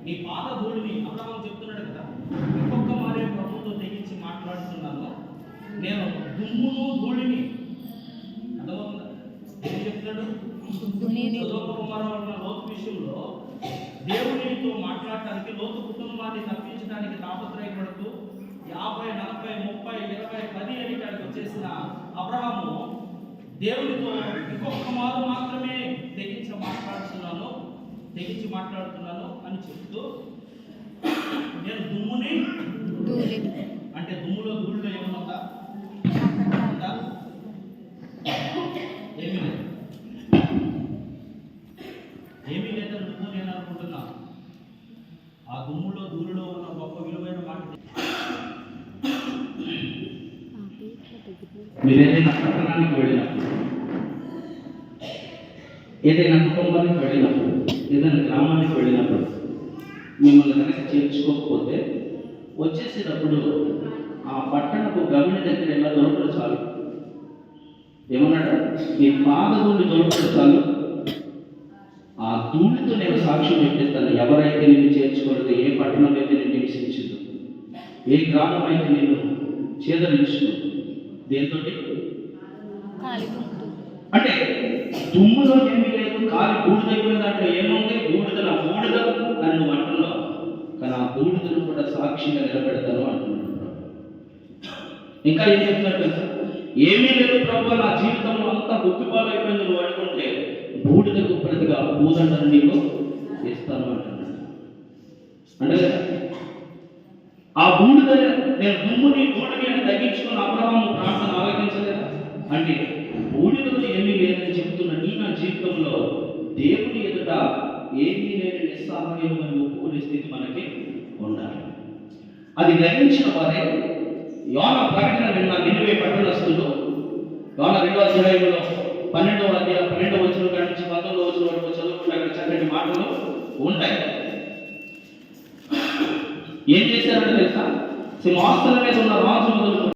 నీ పాద ధూళిని అబ్రహాము చెప్తున్నాడు కదా, ఇంకొక మారే ప్రభుతో తెగించి మాట్లాడుతున్నాను, నేను దుమ్మును ధూళిని. అర్థమవుతుందా? ఏం చెప్తున్నాడు? సొదొమ గొమొర్రా ఉన్న లోతు విషయంలో దేవునితో మాట్లాడటానికి, లోతు కుటుంబాన్ని తప్పించడానికి తాపత్రయపడుతూ 50, 40, 30, 20, 10 అని ఇక్కడికి వచ్చేసిన అబ్రహాము దేవునితో ఇంకొక మారు మాత్రమే తెగించి మాట్లాడుతున్నాను అని చెప్తూ, నేను దుమ్ముని అంటే దుమ్ములో ధూళిలో ఏమన్నా ఏమీ లేదని దుమ్ము నేను అనుకుంటున్నా. ఆ దుమ్ములో ధూళిలో ఉన్న గొప్ప విలువైన మాట, మీరు ఏదైనా పట్టణానికి వెళ్ళినప్పుడు, ఏదైనా కుటుంబానికి వెళ్ళినప్పుడు, ఏదైనా గ్రామానికి వెళ్ళినప్పుడు మిమ్మల్ని కనుక చేర్చుకోకపోతే వచ్చేసేటప్పుడు ఆ పట్టణపు గమని దగ్గర ఎలా దొరకదు చాలు. ఏమన్నాడు? మీ పాద ధూళి దొరకదు చాలు, ఆ ధూళితో నేను సాక్ష్యం చెప్పేస్తాను. ఎవరైతే నిన్ను చేర్చుకోలేదో, ఏ పట్టణం అయితే నేను నివసించదు, ఏ గ్రామం అయితే నేను చేదరించు, దేంతో అంటే దుమ్ములో ఏమీ లేదు, కాలి బూడిదైపోయిన దాంట్లో ఏముంది? బూడిద అని నువ్వు అంటున్నావు, కానీ ఆ బూడిదను కూడా సాక్షిగా నిలబెడతాను అంటున్నాడు. ఇంకా ఏం చెప్తున్నాడు తెలుసా? ఏమీ లేదు ప్రభు, నా జీవితంలో అంతా గుర్తుపాలైపోయింది నువ్వు అనుకుంటే బూడిదకు ప్రతిగా పూదండను నీకు ఇస్తాను అంటున్నాడు. అంటే ఆ బూడిద, నేను దుమ్ముని ధూళిని అని తగ్గించుకుని అబ్రహాము ప్రార్థన ఆలోచించలేదా? అంటే బూడిదలో ఏమీ లేదని చెప్తున్న నా జీవితంలో దేవుని ఎదుట ఏమీ లేని నిస్సహాయం అని ఒప్పుకునే స్థితి మనకి ఉండాలి. అది గ్రహించిన వారే యోనా ప్రకటన విన్న నినివే పట్టణస్థులు, యోనా 2వ అధ్యాయంలో 12వ అధ్యాయం 12వ వచనం కాడి నుంచి 19వ వచనం వరకు చదువుకుంటే అక్కడ చక్కటి మాటలు ఉంటాయి. ఏం చేశారంటే తెలుసా? సింహాసనం మీద ఉన్న రాజు మొదలు